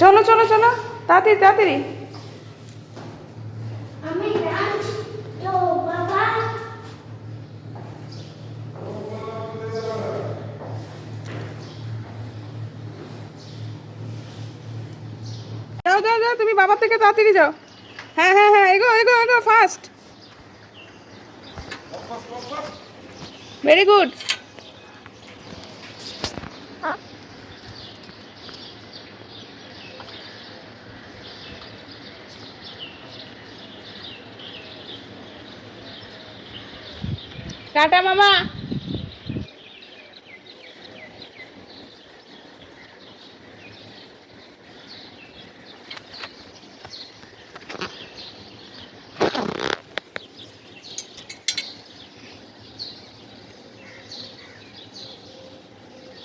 চলো চলো চলো, তাড়াতাড়ি তাড়াতাড়ি। যাও যাও যাও, তুমি বাবার থেকে তাড়াতাড়ি যাও। হ্যাঁ হ্যাঁ হ্যাঁ, এগো এগো এগো, ফাস্ট। Very good. টাটা মামা।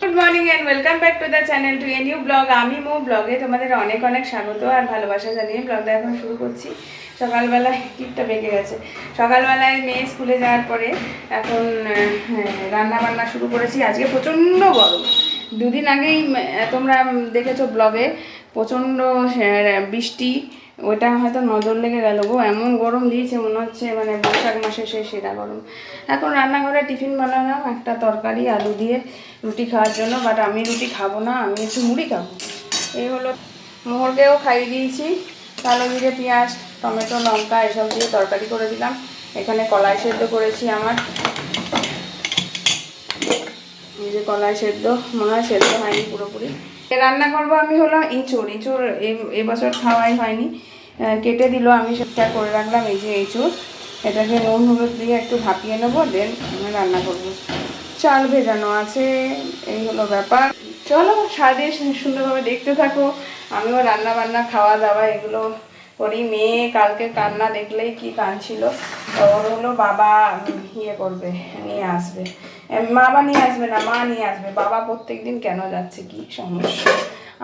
Good morning and welcome back to the channel to a new blog. আমি মো ব্লগে তোমাদের অনেক অনেক স্বাগত আর ভালোবাসা জানিয়ে ব্লগটা এখন শুরু করছি। সকালবেলায় টিপটা বেঁকে গেছে। সকালবেলায় মেয়ে স্কুলে যাওয়ার পরে এখন রান্না বান্না শুরু করেছি। আজকে প্রচণ্ড গরম। দুদিন আগেই তোমরা দেখেছো ব্লগে প্রচণ্ড বৃষ্টি, ওইটা হয়তো নজর লেগে গেল গো। এমন গরম দিয়েছে মনে হচ্ছে মানে বৈশাখ মাসে সেই সেরা গরম। এখন রান্নাঘরে টিফিন বানালাম একটা তরকারি আলু দিয়ে রুটি খাওয়ার জন্য, বাট আমি রুটি খাবো না, আমি একটু মুড়ি খাবো। এই হলো, মোহরকেও খাইয়ে দিয়েছি। কালো জিরে পেঁয়াজ টমেটো লঙ্কা এসব দিয়ে তরকারি করে দিলাম। এখানে কলাই সেদ্ধ করেছি আমার, এই যে কলাই সেদ্ধ, মনে হয় সেদ্ধ হয়নি পুরোপুরি। রান্না করবো আমি হলো এঁচোড়। এঁচোড় এবছর খাওয়াই হয়নি, কেটে দিল, আমি সেটা করে রাখলাম। এই যে এঁচোড়, এটাকে নুন হলুদ দিয়ে একটু ভাপিয়ে নেবো, দেন আমি রান্না করবো। চাল ভেজানো আছে, এই হলো ব্যাপার। চলো সারাদিন সুন্দরভাবে দেখতে থাকো। আমিও রান্না বান্না খাওয়া দাওয়া এগুলো করি। মেয়ে কালকে কান্না দেখলেই কি কাঁদছিল। ওর হলো বাবা ইয়ে করবে, নিয়ে আসবে। বাবা নিয়ে আসবে না, মা নিয়ে আসবে। বাবা প্রত্যেকদিন কেন যাচ্ছে, কি সমস্যা।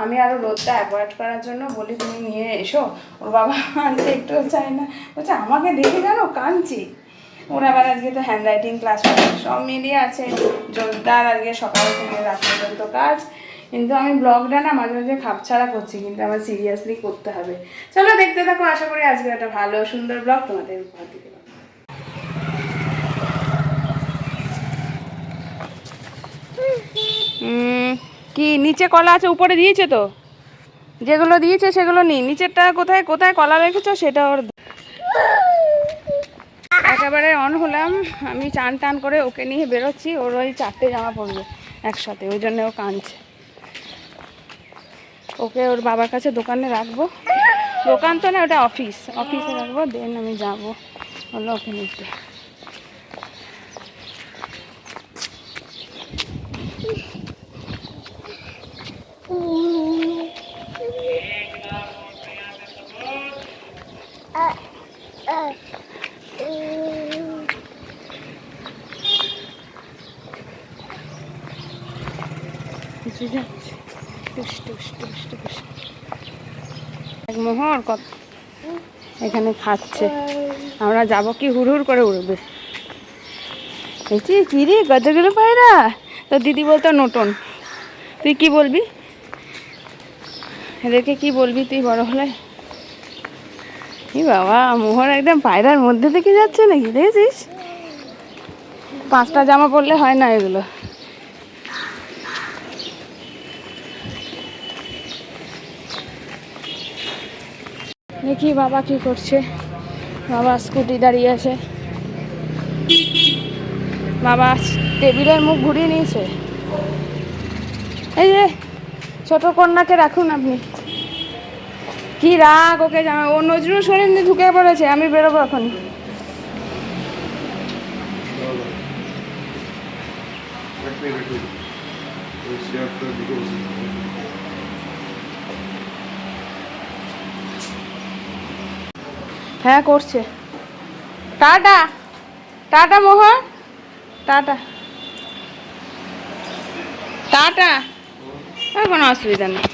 আমি আরও রোদটা অ্যাভয়েড করার জন্য বলি তুমি নিয়ে এসো। ওর বাবা আনতে একটুও চায় না, বলছে আমাকে দেখে জানো কাঁদছি। ওর আবার আজকে তো হ্যান্ড রাইটিং ক্লাস হবে, সব মিলিয়ে আছে জোরদার আজকে সকাল থেকে রাত পর্যন্ত কাজ। কিন্তু আমি ব্লগটা না মাঝে মাঝে খাপছাড়া করছি, কিন্তু আমার সিরিয়াসলি করতে হবে। চলো দেখতে থাকো, আশা করি আজকে একটা ভালো সুন্দর ব্লগ তোমাদের উপহার দিতে পারবো। কি নিচে কলা আছে, উপরে দিয়েছে তো, যেগুলো দিয়েছে সেগুলো নি। নিচেরটা কোথায় কোথায় কলা রেখেছো সেটা ওর। একেবারে অন হলাম, আমি চান টান করে ওকে নিয়ে বেরোচ্ছি। ওর ওই 4টে জামা পড়বে একসাথে, ওই জন্য ও কাঁদছে। ওকে ওর বাবার কাছে দোকানে রাখবো, দোকান তো না ওটা অফিস, অফিসে রাখবো, দেন আমি যাবো হলো ওকে নিতে। মোহর কত এখানে খাচ্ছে, আমরা যাবো কি হুড় হুড় করে উড়বে। কি রে গজগুলো পায়রা, তো দিদি বলতো নটন। তুই কি বলবি এদেরকে, কি বলবি তুই বড় হলে? কি বাবা, মোহর একদম পায়রার মধ্যে থেকে যাচ্ছে নাকি, দেখেছিস? 5টা জামা পরলে হয় না এগুলো। দেখি বাবা কি করছে। বাবা স্কুটি দাঁড়িয়ে আছে, বাবা টেবিলের মুখ ঘুরিয়ে নিয়েছে। এই যে ছোট কন্যাকে রাখুন আপনি। কি রাগ ওকে, জামা ও নজরুল সরেন ঢুকে পড়েছে। আমি বেরোবো এখনই। হ্যাঁ করছে। টাটা টাটা মোহন, টাটা টাটা। আর কোনো অসুবিধা নেই,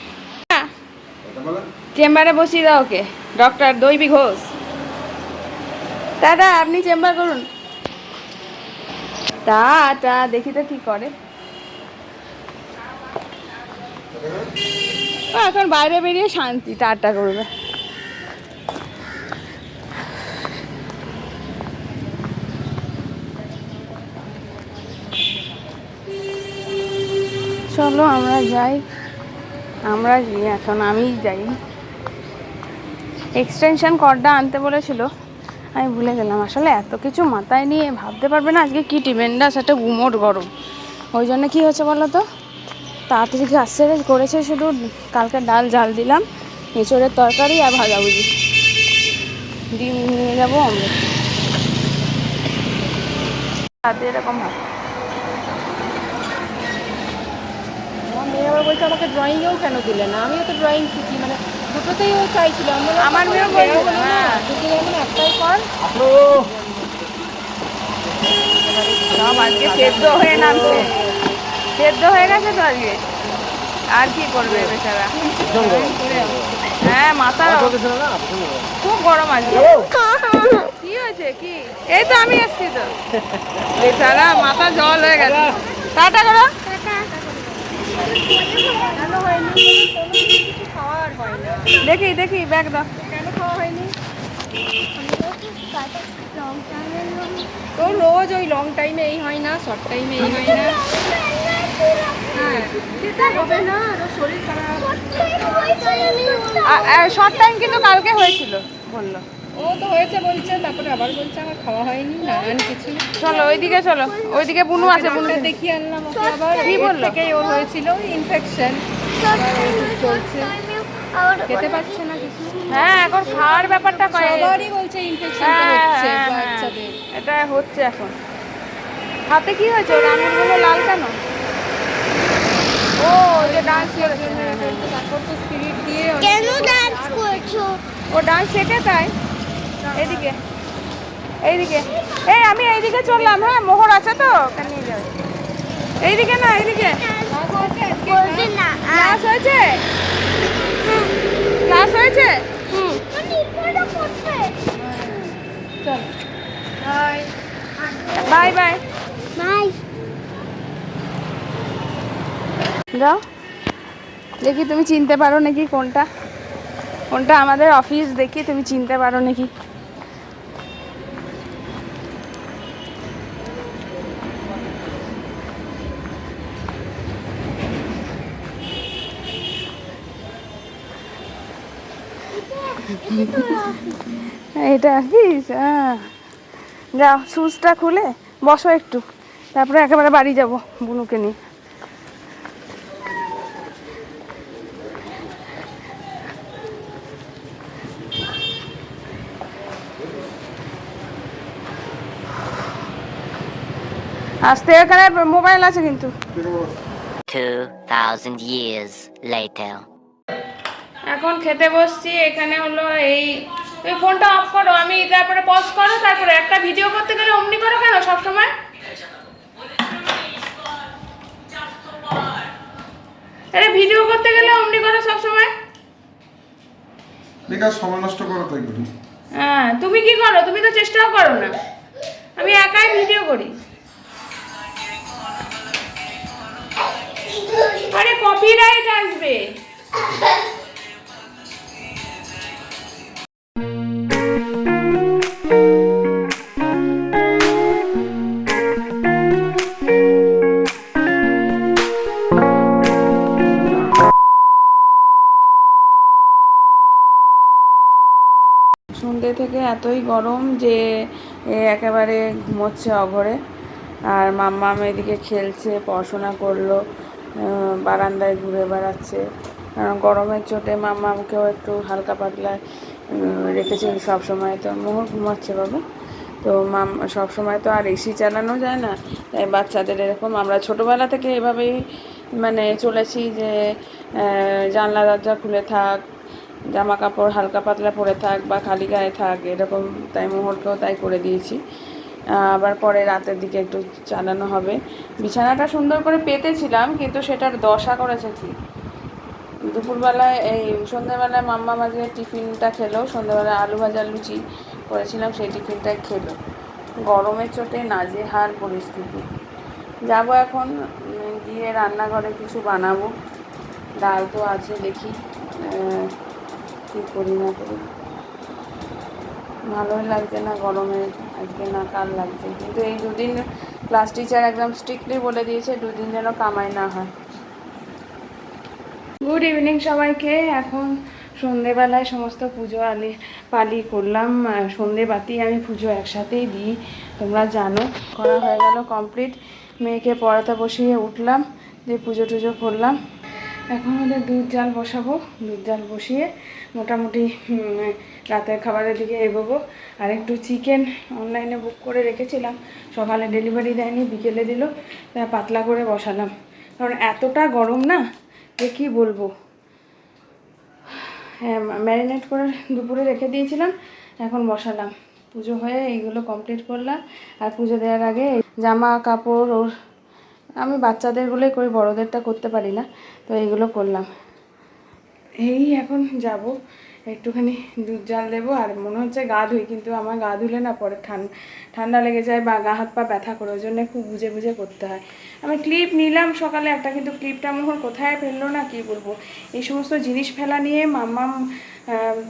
চেম্বারে বসিয়ে দাও ওকে, ডক্টর দৈবী ঘোষ। টাটা, আপনি চেম্বার করুন। টাটা, দেখি তো কি করে। এখন বাইরে বেরিয়ে শান্তি, টাটা করবে। চলো আমরা যাই, এখন আমি যাই। এক্সটেনশন কর্ডটা আনতে বলেছিল, আমি ভুলে গেলাম। আসলে এত কিছু মাথায় নিয়ে ভাবতে পারবে না আজকে কী টিমেন্ডাস একটা গুমোট গরম। ওই জন্য কী হচ্ছে বলো তো, তাড়াতাড়ি কাজ সেরে করেছে, শুধু কালকে ডাল জাল দিলাম, এঁচড়ের তরকারি আর ভাজাভুজি, ডিম নিয়ে যাবো অমলেট। রাতে এরকম ভাত। আমার মেয়ে আবার বলছে আমাকে ড্রয়িংয়েও কেন দিলে না, আমিও তো ড্রয়িং শিখি, মানে দুটোতেই ও চাইছিল। আমার মেয়েও বলছিল হ্যাঁ দুটো যেমন একটাই কর। সব আজকে সেদ্ধ হয়ে নামছে, সেদ্ধ হয়ে গেছে তো আজকে, আর কি করবে বেচারা। হ্যাঁ মাথা খুব গরম আজকে। কি হয়েছে কি? এই তো আমি এসছি তো, বেচারা মাথা জল হয়ে গেছে। টাটা করো। দেখি দেখি ব্যাগ দাও। কেন খাওয়া হয়নি? তো রোজ ওই লং টাইমে এই হয় না, শর্ট টাইমে এই হয় না। হ্যাঁ সেটা হবে না, শরীর খারাপ। শর্ট টাইম কিন্তু কালকে হয়েছিল বললো। ও তো হয়েছে বলছে, তারপরে আবার বলছে আমার খাওয়া হয়নি, নানান কিছু। চলো ওইদিকে, চলো ওইদিকে বুনু আছে, বুনু দেখিয়ে আনলাম ওকে। আবার কি বললো? থেকেই ওর হয়েছিল ইনফেকশন, চলছে, খেতে পারছে না কিছু। হ্যাঁ এখন খাওয়ার ব্যাপারটা সবারই বলছে ইনফেকশন হচ্ছে বাচ্চাদের। এটা হচ্ছে এখন। হাতে কি হয়েছে? ওর আঙুলগুলো লাল কেন? ও যে ডান্স করেছে, তারপর তো স্পিরিট দিয়ে কেন ডান্স করছো? ও ডান্স শেখে তাই। এইদিকে এইদিকে, এই আমি এইদিকে চললাম। হ্যাঁ মোহর আছে তো, ওখানে নিয়ে যাবে। এইদিকে না, এইদিকে। বলছি না ক্লাস হয়েছে, ক্লাস হয়েছে। চল বাই বাই বাই। বাই। যাও দেখি তুমি চিনতে পারো নাকি কোনটা কোনটা আমাদের অফিস, দেখি তুমি চিনতে পারো নাকি। এটা অফিস? হ্যাঁ যাও, শুজটা খুলে বসো একটু, তারপরে একেবারে বাড়ি যাব বুনুকে নিয়ে। আসতে এখানে মোবাইল আছে কিন্তু। 2000 years later. এখন খেতে বসছি। এখানে হলো এই, তুমি ফোনটা অফ করো, আমি তারপরে পজ করো, তারপরে একটা ভিডিও করতে গেলে অমনি করো কেন সবসময়? আরে ভিডিও করতে গেলে অমনি করো সবসময়। বেকার সময় নষ্ট করো তাই করি। হ্যাঁ তুমি কি করো? তুমি তো চেষ্টাও করো না। আমি একাই ভিডিও করি। আরে কপিরাইট আসবে। সন্ধ্যে থেকে এতই গরম যে একেবারে ঘুমোচ্ছে অঘরে। আর মাম্মা এদিকে খেলছে, পড়াশোনা করলো, বারান্দায় ঘুরে বেড়াচ্ছে। কারণ গরমের চোটে মাম্মাকেও একটু হালকা পাতলা রেখেছে সবসময়। তো মোহর ঘুমাচ্ছে বাবু। তো সবসময় তো আর এসি চালানো যায় না, তাই বাচ্চাদের এরকম আমরা ছোটোবেলা থেকে এভাবেই মানে চলেছি যে জানলা দরজা খুলে থাক, জামা কাপড় হালকা পাতলা পরে থাক বা খালি গায়ে থাক এরকম, তাই মোহরকেও তাই করে দিয়েছি। আবার পরে রাতের দিকে একটু চালানো হবে। বিছানাটা সুন্দর করে পেতেছিলাম, কিন্তু সেটার দশা করেছে কি, দুপুরবেলায় এই সন্ধ্যেবেলায় মাম্মা মাঝে টিফিনটা খেলো, সন্ধ্যেবেলায় আলু ভাজা লুচি করেছিলাম, সেই টিফিনটাই খেলো। গরমের চোটে নাজেহাল পরিস্থিতি। যাব এখন গিয়ে রান্নাঘরে কিছু বানাবো, ডাল তো আছে, দেখি কী করি না করি। ভালোই লাগছে না গরমে আজকে, না কাল লাগছে। কিন্তু এই দুদিন ক্লাস টিচার একদম স্ট্রিক্টলি বলে দিয়েছে দুদিন যেন কামাই না হয়। গুড ইভিনিং সবাইকে। এখন সন্ধেবেলায় সমস্ত পুজো পালি করলাম। সন্ধে বাতি আমি পুজো একসাথেই দিই, তোমরা জানো। করা হয়ে গেল কমপ্লিট। মেয়েকে পড়াতে বসিয়ে উঠলাম, দিয়ে পুজো টুজো করলাম। এখন ওদের দুধ জাল বসাবো, দুধ জাল বসিয়ে মোটামুটি রাতের খাবারের দিকে এগোবো। আর একটু চিকেন অনলাইনে বুক করে রেখেছিলাম, সকালে ডেলিভারি দেয়নি, বিকেলে দিল, পাতলা করে বসালাম। কারণ এতটা গরম না, যে কী বলবো। হ্যাঁ, ম্যারিনেট করে দুপুরে রেখে দিয়েছিলাম, এখন বসালাম। পুজো হয়ে এইগুলো কমপ্লিট করলাম। আর পুজো দেওয়ার আগে জামা কাপড় ওর, আমি বাচ্চাদেরগুলোই করি, বড়োদেরটা করতে পারি না, তো এইগুলো করলাম। এই এখন যাব একটুখানি দুধ জাল দেবো। আর মনে হচ্ছে গা ধুই, কিন্তু আমার গা ধুলে না পরে ঠান্ডা লেগে যায় বা গা হাত পা ব্যথা করে, ওই জন্য খুব বুঝে বুঝে করতে হয়। আমি ক্লিপ নিলাম সকালে একটা, কিন্তু ক্লিপটা মোহর কোথায় ফেললো না কি বলবো। এই সমস্ত জিনিস ফেলা নিয়ে মাম্মাম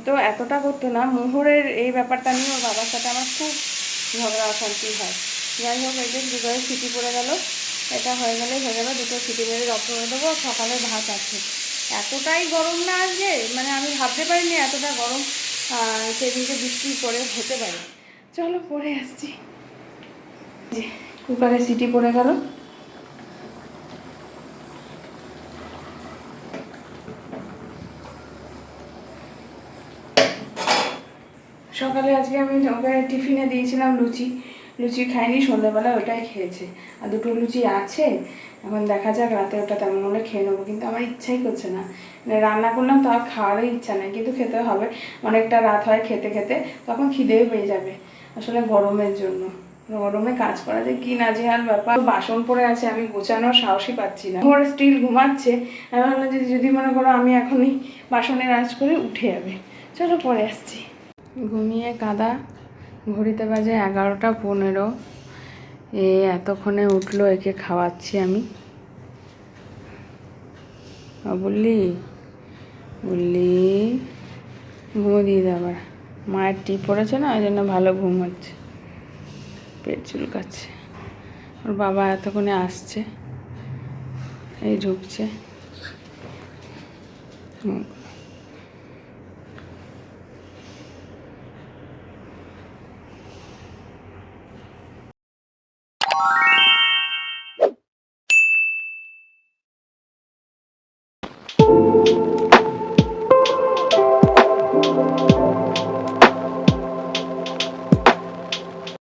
তো এতটা করতো না। মোহরের এই ব্যাপারটা নিয়ে ওর বাবার সাথে আমার খুব ঝগড়া অশান্তি হয়। যাই হোক, এই যে দুটোই সিটি পড়ে গেল, এটা হয়ে গেলেই হয়ে গেল। দুটো সিটি মেরে রক্ত করে দেবো। সকালে ভাত আছে। এতটাই গরম না আজকে, মানে আমি ভাবতে পারিনি এতটা গরম সেদিনকে বৃষ্টি পরে হতে পারে। চলো পরে আসছি। যে কুকারে সিটি পড়ে গেল। সকালে আজকে আমি ওকে টিফিনে দিয়েছিলাম লুচি খাইনি, সন্ধ্যাবেলায় ওটাই খেয়েছে। আর দুটো লুচি আছে, এখন দেখা যাক রাতে ওটা তেমন হলে খেয়ে নেবো। কিন্তু আমার ইচ্ছাই করছে না, মানে রান্না করলাম তাও খাওয়ারই ইচ্ছা নেই, কিন্তু খেতে হবে। অনেকটা রাত হয় খেতে খেতে, তখন খিদেও পেয়ে যাবে। আসলে গরমের জন্য, গরমে কাজ করা যে কি নাজেহাল ব্যাপার। বাসন পড়ে আছে, আমি গোছানোর সাহসই পাচ্ছি না। ওর স্টিল ঘুমাচ্ছে, আমি ভাবলাম যে যদি মনে করো আমি এখনই বাসনের আঁচ করে উঠে যাবে। চলো পরে আসছি। ঘুমিয়ে কাদা, ঘড়িতে বাজে 11:15। এতক্ষণে উঠলো, একে খাওয়াচ্ছি আমি। বললি ঘুমো দিয়ে আবার মায়ের টিপ পড়েছে না, ওই জন্য ভালো ঘুম হচ্ছে, পেট চুলকাচ্ছে। ওর বাবা এতক্ষণে আসছে, এই ঢুকছে।